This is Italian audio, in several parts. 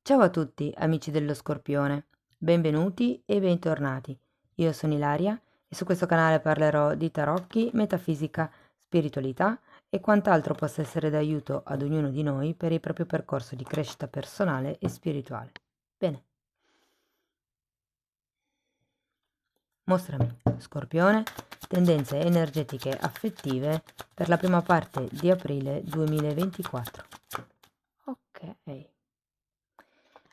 Ciao a tutti, amici dello Scorpione, benvenuti e bentornati. Io sono Ilaria e su questo canale parlerò di tarocchi, metafisica, spiritualità e quant'altro possa essere d'aiuto ad ognuno di noi per il proprio percorso di crescita personale e spirituale. Bene, mostrami, Scorpione, tendenze energetiche affettive per la prima parte di aprile 2024. Ok.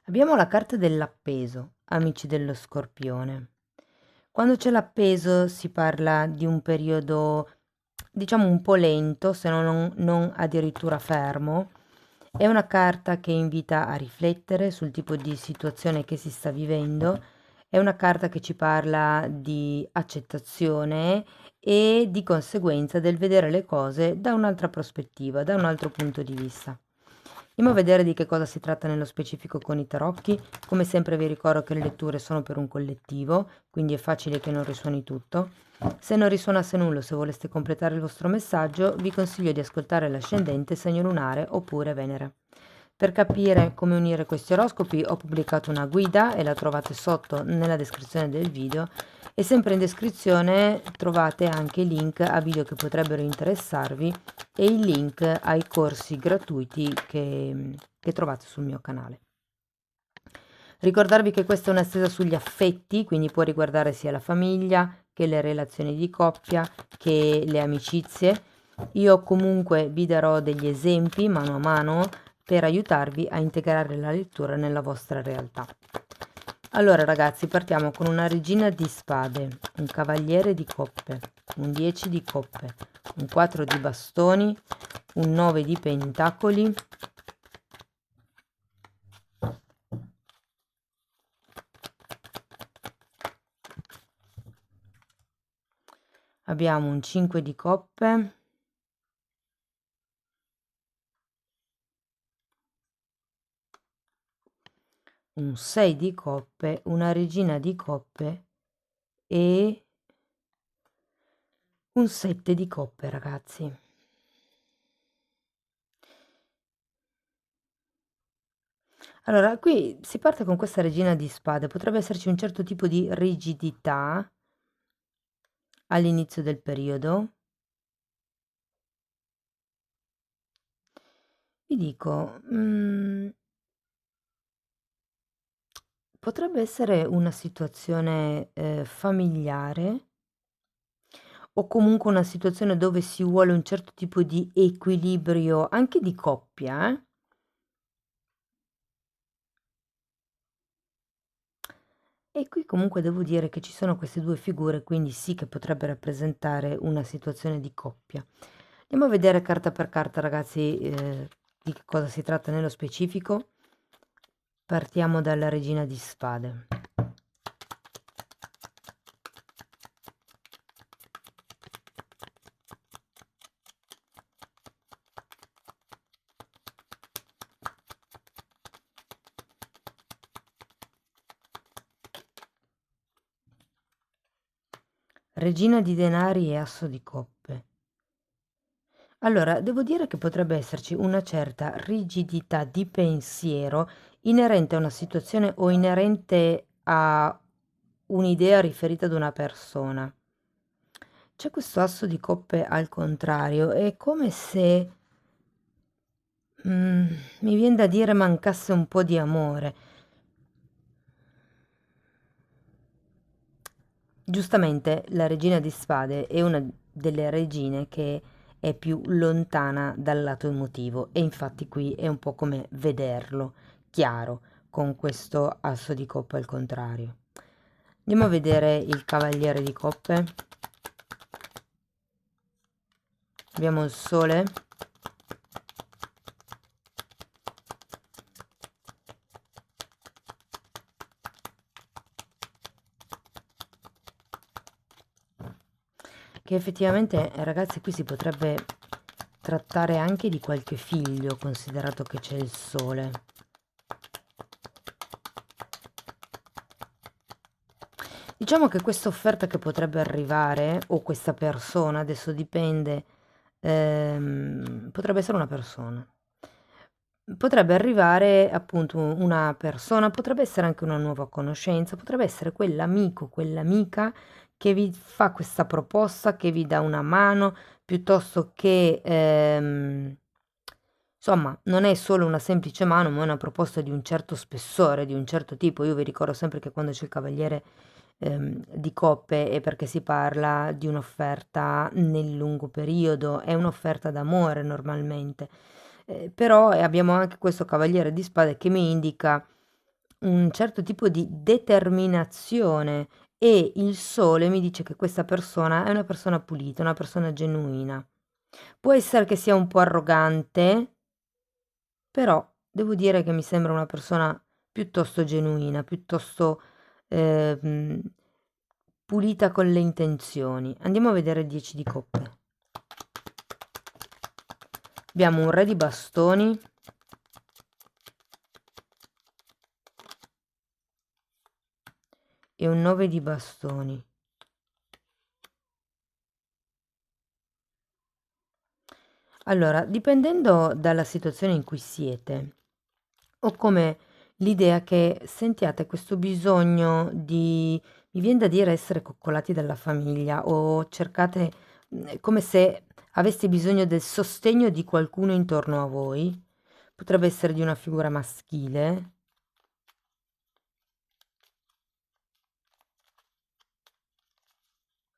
Abbiamo la carta dell'appeso, amici dello Scorpione. Quando c'è l'appeso si parla di un periodo, diciamo, un po' lento, se non addirittura fermo. È una carta che invita a riflettere sul tipo di situazione che si sta vivendo. È una carta che ci parla di accettazione e di conseguenza del vedere le cose da un'altra prospettiva, da un altro punto di vista. Andiamo a vedere di che cosa si tratta nello specifico con i tarocchi. Come sempre vi ricordo che le letture sono per un collettivo, quindi è facile che non risuoni tutto. Se non risuonasse nulla, se voleste completare il vostro messaggio, vi consiglio di ascoltare l'ascendente, segno lunare oppure Venere. Per capire come unire questi oroscopi ho pubblicato una guida e la trovate sotto nella descrizione del video e sempre in descrizione trovate anche i link a video che potrebbero interessarvi e il link ai corsi gratuiti che trovate sul mio canale. Ricordarvi che questa è un'estesa sugli affetti, quindi può riguardare sia la famiglia che le relazioni di coppia che le amicizie. Io comunque vi darò degli esempi mano a mano per aiutarvi a integrare la lettura nella vostra realtà. Allora ragazzi, partiamo con una regina di spade, un cavaliere di coppe, un 10 di coppe, un 4 di bastoni, un 9 di pentacoli, abbiamo un 5 di coppe, un 6 di coppe, una regina di coppe e un 7 di coppe, ragazzi. Allora, qui si parte con questa regina di spade, potrebbe esserci un certo tipo di rigidità all'inizio del periodo. Vi dico, potrebbe essere una situazione familiare o comunque una situazione dove si vuole un certo tipo di equilibrio anche di coppia, eh? E qui comunque devo dire che ci sono queste due figure, quindi sì che potrebbe rappresentare una situazione di coppia. Andiamo a vedere carta per carta, ragazzi, di che cosa si tratta nello specifico. Partiamo dalla regina di spade. Regina di denari e asso di coppe. Allora, devo dire che potrebbe esserci una certa rigidità di pensiero inerente a una situazione o inerente a un'idea riferita ad una persona. C'è questo asso di coppe al contrario, è come se, mi vien da dire, mancasse un po' di amore. Giustamente la regina di spade è una delle regine che è più lontana dal lato emotivo e infatti qui è un po' come vederlo chiaro con questo asso di coppe al contrario. Andiamo a vedere il cavaliere di coppe. Abbiamo il sole, che effettivamente, ragazzi, qui si potrebbe trattare anche di qualche figlio, considerato che c'è il sole. Diciamo che questa offerta che potrebbe arrivare, o questa persona, adesso dipende, potrebbe essere una persona. potrebbe arrivare appunto una persona, potrebbe essere anche una nuova conoscenza, potrebbe essere quell'amico, quell'amica che vi fa questa proposta, che vi dà una mano, piuttosto che, insomma, non è solo una semplice mano, ma è una proposta di un certo spessore, di un certo tipo. Io vi ricordo sempre che quando c'è il cavaliere di coppe è perché si parla di un'offerta nel lungo periodo, è un'offerta d'amore normalmente. Però abbiamo anche questo cavaliere di spade che mi indica un certo tipo di determinazione e il sole mi dice che questa persona è una persona pulita, una persona genuina. Può essere che sia un po' arrogante, però devo dire che mi sembra una persona piuttosto genuina, piuttosto ehm, pulita con le intenzioni. Andiamo a vedere il 10 di coppe. Abbiamo un re di bastoni e un 9 di bastoni. Allora, dipendendo dalla situazione in cui siete, ho come l'idea che sentiate questo bisogno di, mi viene da dire, essere coccolati dalla famiglia o cercate come se aveste bisogno del sostegno di qualcuno intorno a voi. Potrebbe essere di una figura maschile.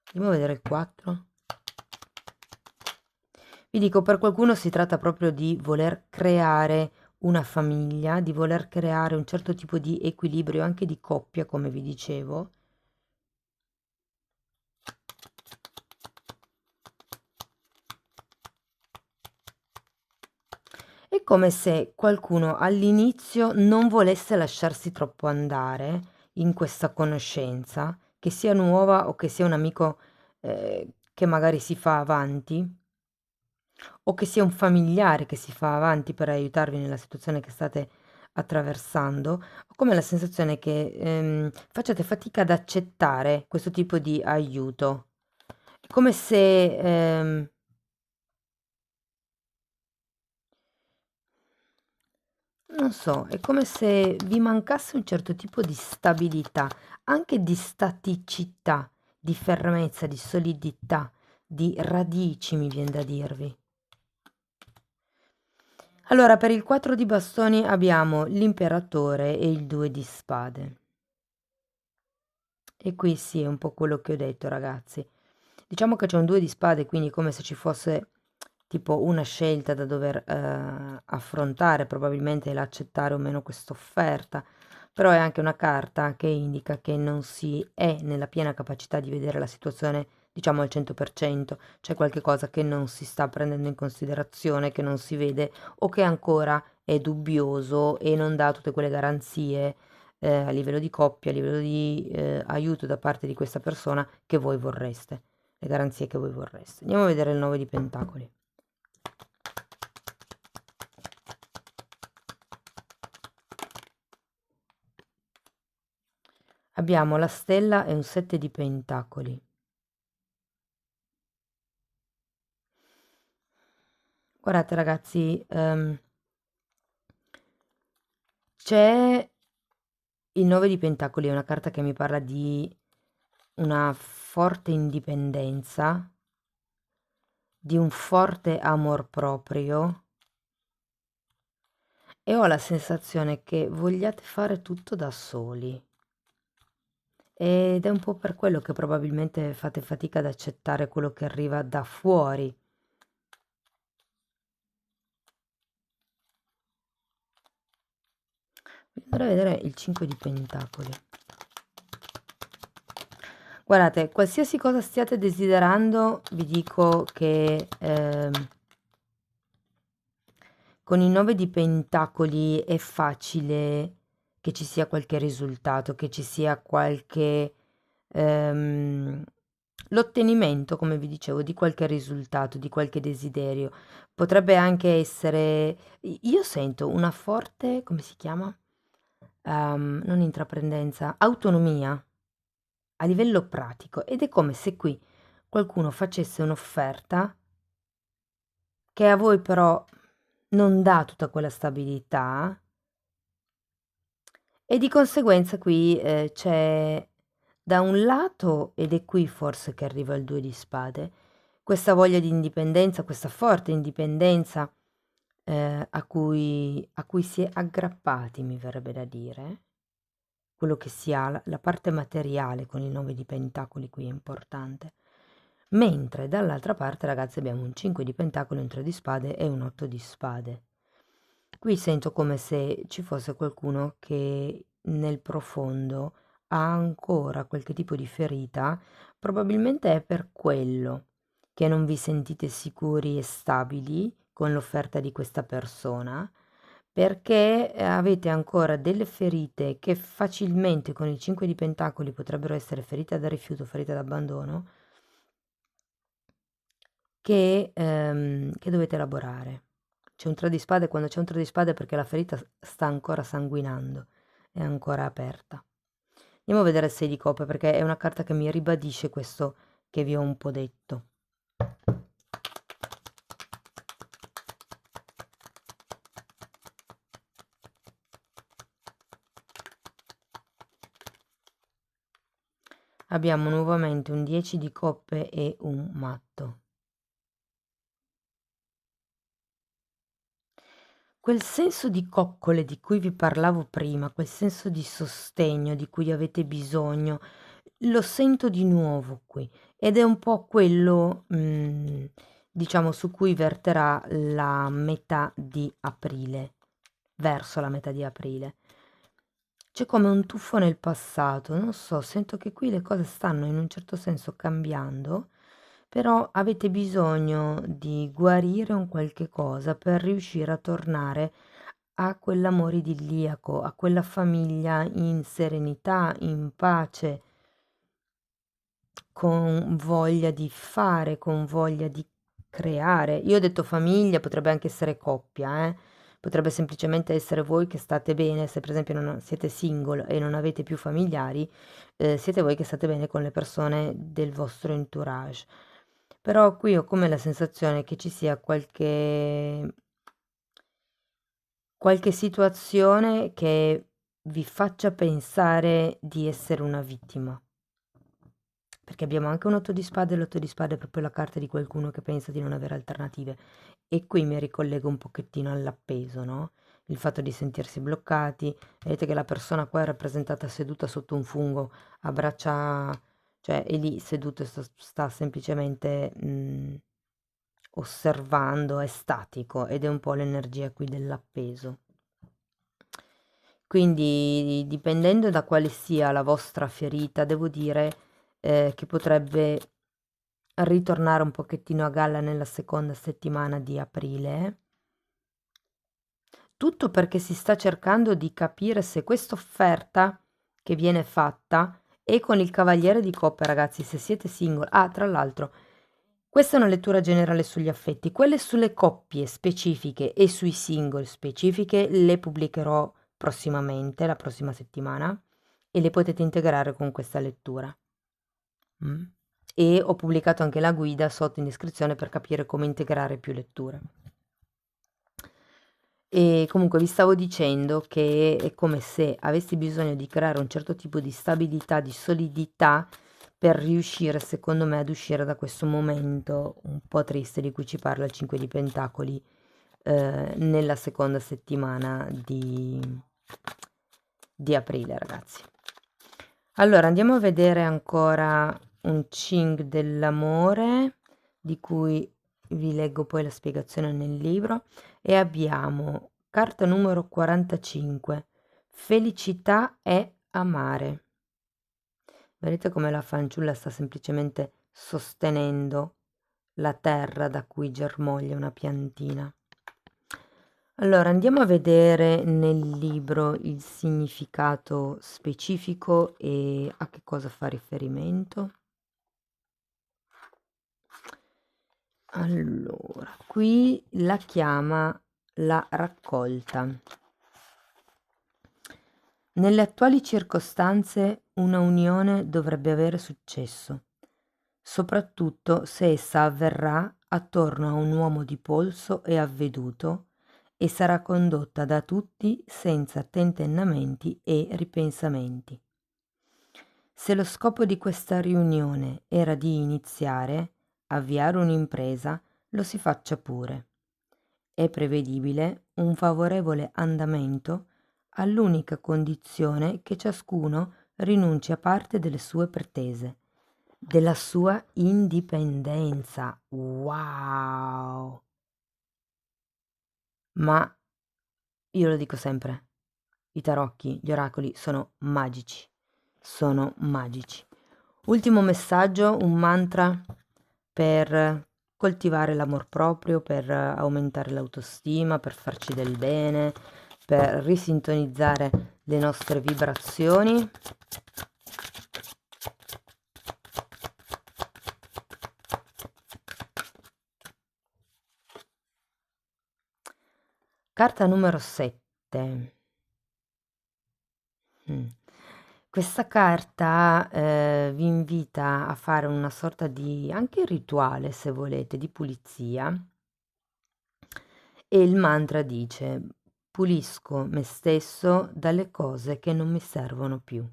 Andiamo a vedere il 4. Vi dico, per qualcuno si tratta proprio di voler creare una famiglia, di voler creare un certo tipo di equilibrio anche di coppia, come vi dicevo. È come se qualcuno all'inizio non volesse lasciarsi troppo andare in questa conoscenza, che sia nuova o che sia un amico che magari si fa avanti, o che sia un familiare che si fa avanti per aiutarvi nella situazione che state attraversando, ho come la sensazione che facciate fatica ad accettare questo tipo di aiuto. È come se, non so, è come se vi mancasse un certo tipo di stabilità, anche di staticità, di fermezza, di solidità, di radici, mi viene da dirvi. Allora, per il 4 di bastoni abbiamo l'imperatore e il 2 di spade. E qui sì, è un po' quello che ho detto, ragazzi. Diciamo che c'è un 2 di spade, quindi come se ci fosse tipo una scelta da dover affrontare, probabilmente l'accettare o meno questa offerta, però è anche una carta che indica che non si è nella piena capacità di vedere la situazione, diciamo al 100%, c'è qualche cosa che non si sta prendendo in considerazione, che non si vede o che ancora è dubbioso e non dà tutte quelle garanzie a livello di coppia, a livello di aiuto da parte di questa persona che voi vorreste, le garanzie che voi vorreste. Andiamo a vedere il 9 di pentacoli. Abbiamo la stella e un 7 di pentacoli. Guardate ragazzi, c'è il 9 di pentacoli, è una carta che mi parla di una forte indipendenza, di un forte amor proprio e ho la sensazione che vogliate fare tutto da soli. Ed è un po' per quello che probabilmente fate fatica ad accettare quello che arriva da fuori. Andrei a vedere il 5 di pentacoli. Guardate, qualsiasi cosa stiate desiderando, vi dico che con il 9 di pentacoli è facile che ci sia qualche risultato, che ci sia qualche ehm, l'ottenimento, come vi dicevo, di qualche risultato, di qualche desiderio. Potrebbe anche essere, io sento una forte, come si chiama? Non intraprendenza, autonomia a livello pratico ed è come se qui qualcuno facesse un'offerta che a voi però non dà tutta quella stabilità e di conseguenza qui c'è da un lato, ed è qui forse che arriva il 2 di spade, questa voglia di indipendenza, questa forte indipendenza a cui si è aggrappati, mi verrebbe da dire, quello che si ha, la parte materiale con il 9 di pentacoli qui è importante. Mentre dall'altra parte, ragazzi, abbiamo un 5 di pentacoli, un 3 di spade e un 8 di spade. Qui sento come se ci fosse qualcuno che nel profondo ha ancora qualche tipo di ferita, probabilmente è per quello che non vi sentite sicuri e stabili con l'offerta di questa persona, perché avete ancora delle ferite che facilmente con il 5 di pentacoli potrebbero essere ferite da rifiuto, ferite d'abbandono, che dovete elaborare. C'è un 3 di spade, quando c'è un 3 di spade è perché la ferita sta ancora sanguinando, è ancora aperta. Andiamo a vedere il 6 di coppe perché è una carta che mi ribadisce questo che vi ho un po' detto. Abbiamo nuovamente un 10 di coppe e un matto. Quel senso di coccole di cui vi parlavo prima, quel senso di sostegno di cui avete bisogno, lo sento di nuovo qui ed è un po' quello, diciamo, su cui verterà la metà di aprile, verso la metà di aprile. C'è come un tuffo nel passato, non so, sento che qui le cose stanno in un certo senso cambiando, però avete bisogno di guarire un qualche cosa per riuscire a tornare a quell'amore idilliaco, a quella famiglia in serenità, in pace, con voglia di fare, con voglia di creare. Io ho detto famiglia, potrebbe anche essere coppia, eh. Potrebbe semplicemente essere voi che state bene, se per esempio siete single e non avete più familiari, siete voi che state bene con le persone del vostro entourage. Però qui ho come la sensazione che ci sia qualche situazione che vi faccia pensare di essere una vittima. Perché abbiamo anche un 8 di spade e l'8 di spade è proprio la carta di qualcuno che pensa di non avere alternative. E qui mi ricollego un pochettino all'appeso, no? Il fatto di sentirsi bloccati. Vedete che la persona qua è rappresentata seduta sotto un fungo, a braccia, cioè è lì seduto e sta semplicemente osservando, è statico ed è un po' l'energia qui dell'appeso. Quindi dipendendo da quale sia la vostra ferita, devo dire che potrebbe ritornare un pochettino a galla nella seconda settimana di aprile. Tutto perché si sta cercando di capire se questa offerta che viene fatta è con il Cavaliere di Coppe, ragazzi, se siete single. Ah, tra l'altro, questa è una lettura generale sugli affetti. Quelle sulle coppie specifiche e sui single specifiche le pubblicherò prossimamente, la prossima settimana, e le potete integrare con questa lettura. Mm. E ho pubblicato anche la guida sotto in descrizione per capire come integrare più letture. E comunque vi stavo dicendo che è come se avessi bisogno di creare un certo tipo di stabilità, di solidità per riuscire, secondo me, ad uscire da questo momento un po' triste di cui ci parla il 5 di Pentacoli nella seconda settimana di aprile, ragazzi. Allora, andiamo a vedere ancora un Ching dell'amore, di cui vi leggo poi la spiegazione nel libro, e abbiamo carta numero 45, felicità è amare. Vedete come la fanciulla sta semplicemente sostenendo la terra da cui germoglia una piantina. Allora, andiamo a vedere nel libro il significato specifico e a che cosa fa riferimento. Allora, qui la chiama la raccolta. Nelle attuali circostanze una unione dovrebbe avere successo, soprattutto se essa avverrà attorno a un uomo di polso e avveduto e sarà condotta da tutti senza tentennamenti e ripensamenti. Se lo scopo di questa riunione era di iniziare, avviare un'impresa, lo si faccia pure. È prevedibile un favorevole andamento all'unica condizione che ciascuno rinunci a parte delle sue pretese, della sua indipendenza. Wow! Ma io lo dico sempre, i tarocchi, gli oracoli sono magici, sono magici. Ultimo messaggio, un mantra per coltivare l'amor proprio, per aumentare l'autostima, per farci del bene, per risintonizzare le nostre vibrazioni. Carta numero 7. Questa carta vi invita a fare una sorta di anche rituale, se volete, di pulizia. E il mantra dice: pulisco me stesso dalle cose che non mi servono più.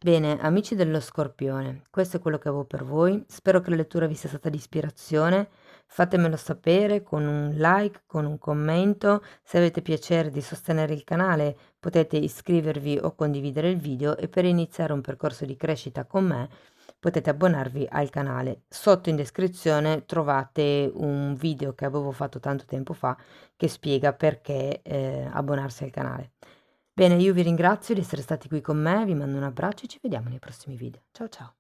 Bene, amici dello Scorpione, questo è quello che avevo per voi. Spero che la lettura vi sia stata di ispirazione. Fatemelo sapere con un like, con un commento. Se avete piacere di sostenere il canale, potete iscrivervi o condividere il video, e per iniziare un percorso di crescita con me potete abbonarvi al canale. Sotto in descrizione trovate un video che avevo fatto tanto tempo fa che spiega perché abbonarsi al canale. Bene, io vi ringrazio di essere stati qui con me, vi mando un abbraccio e ci vediamo nei prossimi video. Ciao ciao!